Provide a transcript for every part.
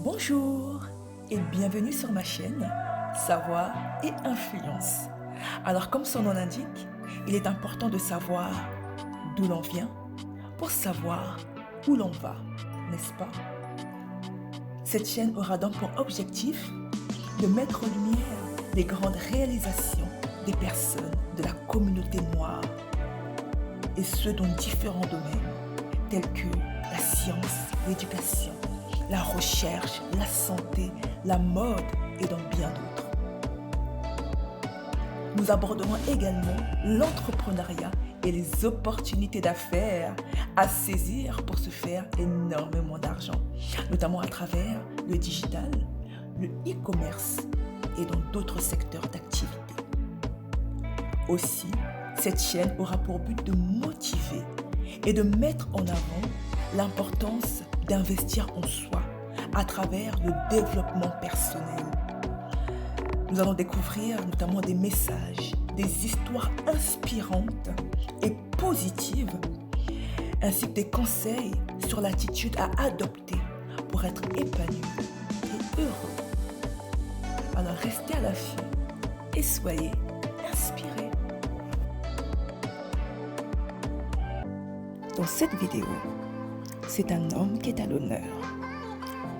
Bonjour et bienvenue sur ma chaîne Savoir et Influence. Alors comme son nom l'indique, il est important de savoir d'où l'on vient pour savoir où l'on va, n'est-ce pas? Cette chaîne aura donc pour objectif de mettre en lumière les grandes réalisations des personnes de la communauté noire et ce dans différents domaines tels que la science, l'éducation, la recherche, la santé, la mode et dans bien d'autres. Nous aborderons également l'entrepreneuriat et les opportunités d'affaires à saisir pour se faire énormément d'argent, notamment à travers le digital, le e-commerce et dans d'autres secteurs d'activité. Aussi, cette chaîne aura pour but de motiver et de mettre en avant l'importance d'investir en soi à travers le développement personnel. Nous allons découvrir notamment des messages, des histoires inspirantes et positives, ainsi que des conseils sur l'attitude à adopter pour être épanoui et heureux. Alors restez à l'affût et soyez inspirés. Dans cette vidéo, c'est un homme qui est à l'honneur.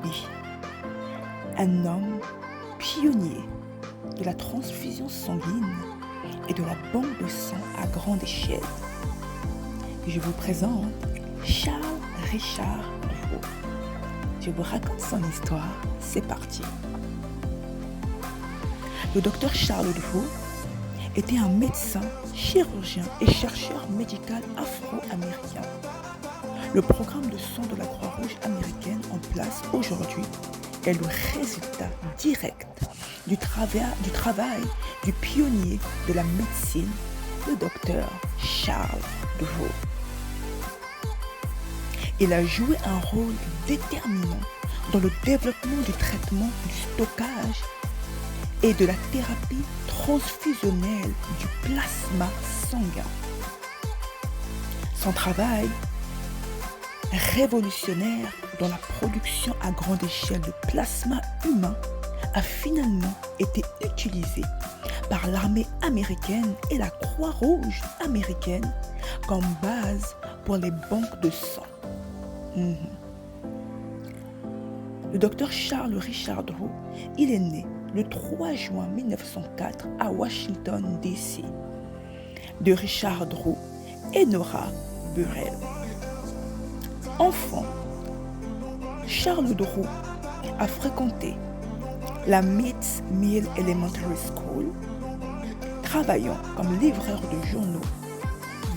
Oui, un homme pionnier de la transfusion sanguine et de la banque de sang à grande échelle. Je vous présente Charles Richard Deveau. Je vous raconte son histoire, c'est parti. Le docteur Charles Deveau était un médecin, chirurgien et chercheur médical afro-américain. Le programme de sang de la Croix-Rouge américaine en place aujourd'hui est le résultat direct du travail du pionnier de la médecine, le docteur Charles Deveau. Il a joué un rôle déterminant dans le développement du traitement du stockage et de la thérapie transfusionnelle du plasma sanguin. Son travail révolutionnaire dans la production à grande échelle de plasma humain a finalement été utilisé par l'armée américaine et la Croix-Rouge américaine comme base pour les banques de sang. Le docteur Charles Richard Deveau, il est né le 3 juin 1904 à Washington, D.C. de Richard Deveau et Nora Burrell. Enfant, Charles Deveau a fréquenté la Meads Mill Elementary School, travaillant comme livreur de journaux,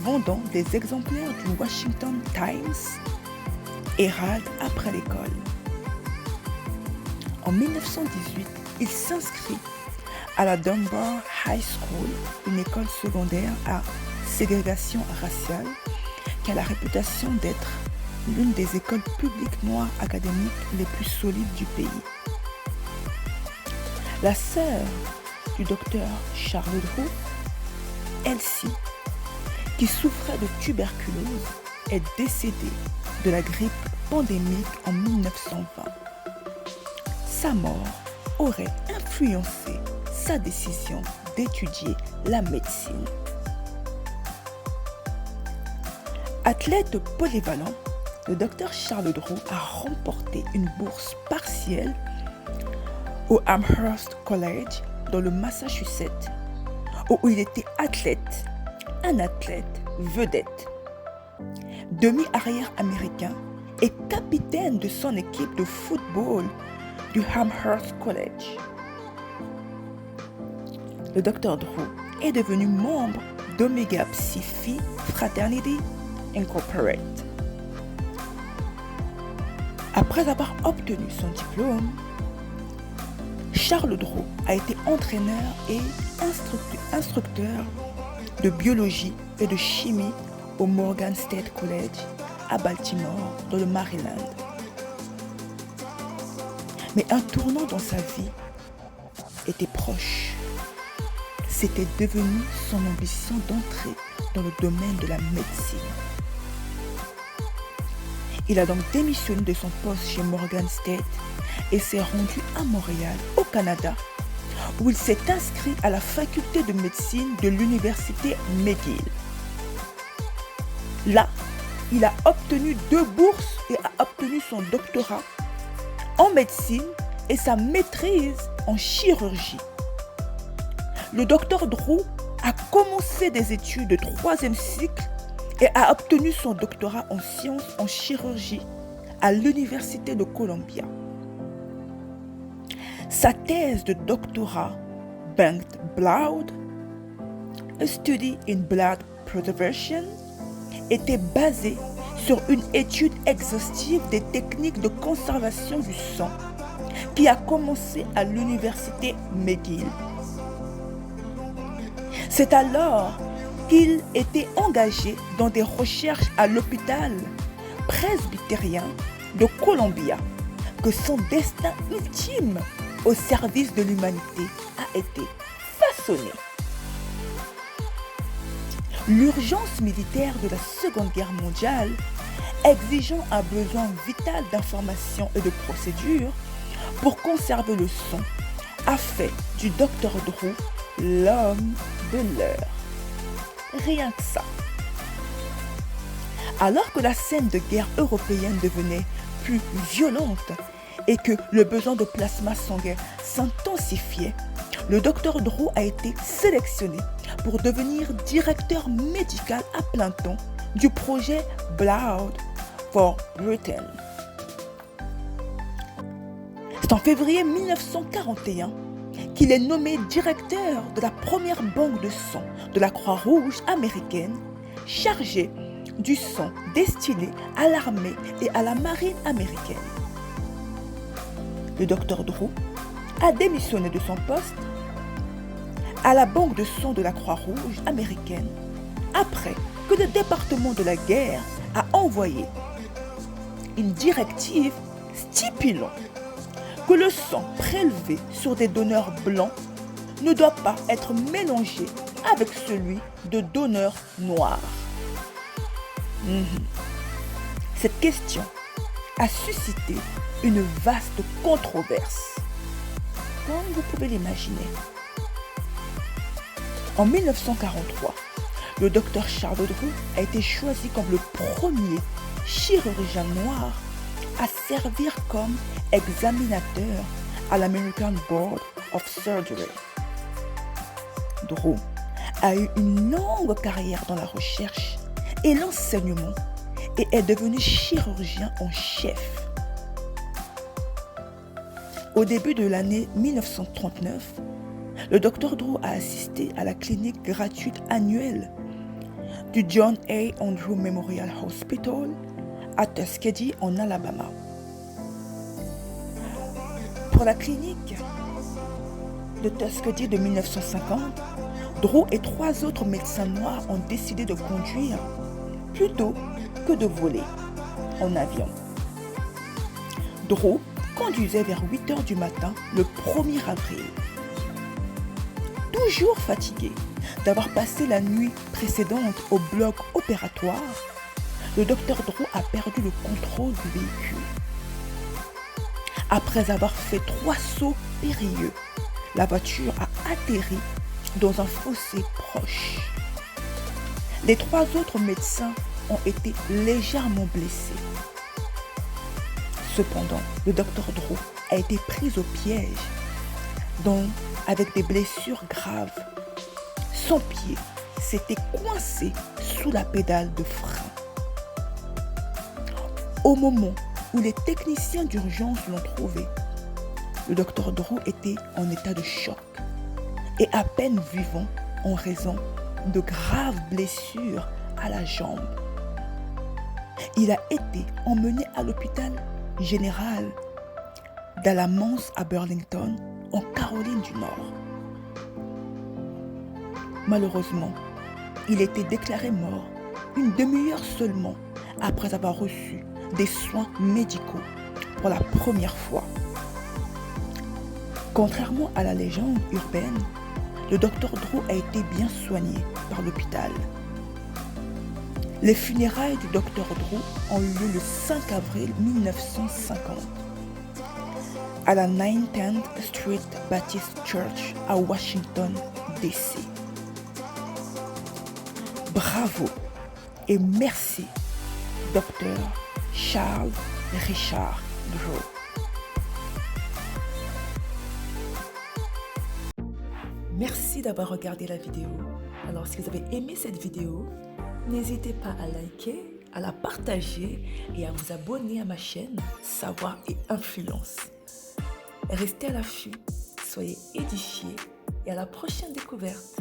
vendant des exemplaires du Washington Times, Herald après l'école. En 1918, il s'inscrit à la Dunbar High School, une école secondaire à ségrégation raciale qui a la réputation d'être l'une des écoles publiques noires académiques les plus solides du pays. La sœur du docteur Charles Deveau, Elsie, qui souffrait de tuberculose, est décédée de la grippe pandémique en 1920. Sa mort aurait influencé sa décision d'étudier la médecine. Athlète polyvalent, le docteur Charles Deveau a remporté une bourse partielle au Amherst College dans le Massachusetts, où il était un athlète vedette, demi-arrière américain et capitaine de son équipe de football du Amherst College. Le docteur Deveau est devenu membre d'Omega Psi Phi Fraternity Incorporated. Après avoir obtenu son diplôme, Charles Deveau a été entraîneur et instructeur de biologie et de chimie au Morgan State College à Baltimore, dans le Maryland. Mais un tournant dans sa vie était proche. C'était devenu son ambition d'entrer dans le domaine de la médecine. Il a donc démissionné de son poste chez Morgan State et s'est rendu à Montréal, au Canada, où il s'est inscrit à la faculté de médecine de l'université McGill. Là, il a obtenu 2 bourses et a obtenu son doctorat en médecine et sa maîtrise en chirurgie. Le docteur Drew a commencé des études de 3e cycle et a obtenu son doctorat en sciences en chirurgie à l'Université de Columbia. Sa thèse de doctorat, Banked Blood, A Study in Blood Preservation, était basée sur une étude exhaustive des techniques de conservation du sang qui a commencé à l'Université McGill. C'est alors qu'il était engagé dans des recherches à l'hôpital presbytérien de Columbia que son destin ultime au service de l'humanité a été façonné. L'urgence militaire de la Seconde Guerre mondiale, exigeant un besoin vital d'information et de procédures pour conserver le sang, a fait du docteur Drew l'homme de l'heure. Rien que ça. Alors que la scène de guerre européenne devenait plus violente et que le besoin de plasma sanguin s'intensifiait, le docteur Drew a été sélectionné pour devenir directeur médical à plein temps du projet Blood for Britain. C'est en février 1941 qu'il est nommé directeur de la première banque de sang de la Croix-Rouge américaine, chargé du sang destiné à l'armée et à la marine américaine. Le docteur Drew a démissionné de son poste à la banque de sang de la Croix-Rouge américaine après que le département de la guerre a envoyé une directive stipulant que le sang prélevé sur des donneurs blancs ne doit pas être mélangé avec celui de donneurs noirs. Cette question a suscité une vaste controverse, comme vous pouvez l'imaginer. En 1943, le docteur Charles Drew a été choisi comme le premier chirurgien noir à servir comme examinateur à l'American Board of Surgery. Drew a eu une longue carrière dans la recherche et l'enseignement et est devenu chirurgien en chef. Au début de l'année 1939, le Dr Drew a assisté à la clinique gratuite annuelle du John A. Andrew Memorial Hospital à Tuskegee en Alabama. Pour la clinique de Tuskegee de 1950, Drew et 3 autres médecins noirs ont décidé de conduire plutôt que de voler en avion. Drew conduisait vers 8 heures du matin le 1er avril. Toujours fatigué d'avoir passé la nuit précédente au bloc opératoire, le docteur Drew a perdu le contrôle du véhicule. Après avoir fait 3 sauts périlleux, la voiture a atterri dans un fossé proche. Les 3 autres médecins ont été légèrement blessés. Cependant, le docteur Drew a été pris au piège, avec des blessures graves. Son pied s'était coincé sous la pédale de frein. Au moment où les techniciens d'urgence l'ont trouvé, le docteur Drew était en état de choc et à peine vivant en raison de graves blessures à la jambe. Il a été emmené à l'hôpital général d'Alamance à Burlington, en Caroline du Nord. Malheureusement, il était déclaré mort une demi-heure seulement après avoir reçu des soins médicaux pour la première fois. Contrairement à la légende urbaine, le docteur Drew a été bien soigné par l'hôpital. Les funérailles du Dr Drew ont eu lieu le 5 avril 1950 à la 910th Street Baptist Church à Washington, D.C. Bravo et merci, Dr Charles Richard Drew. Merci d'avoir regardé la vidéo. Alors, si vous avez aimé cette vidéo, n'hésitez pas à liker, à la partager et à vous abonner à ma chaîne Savoir et Influence. Restez à l'affût, soyez édifiés et à la prochaine découverte.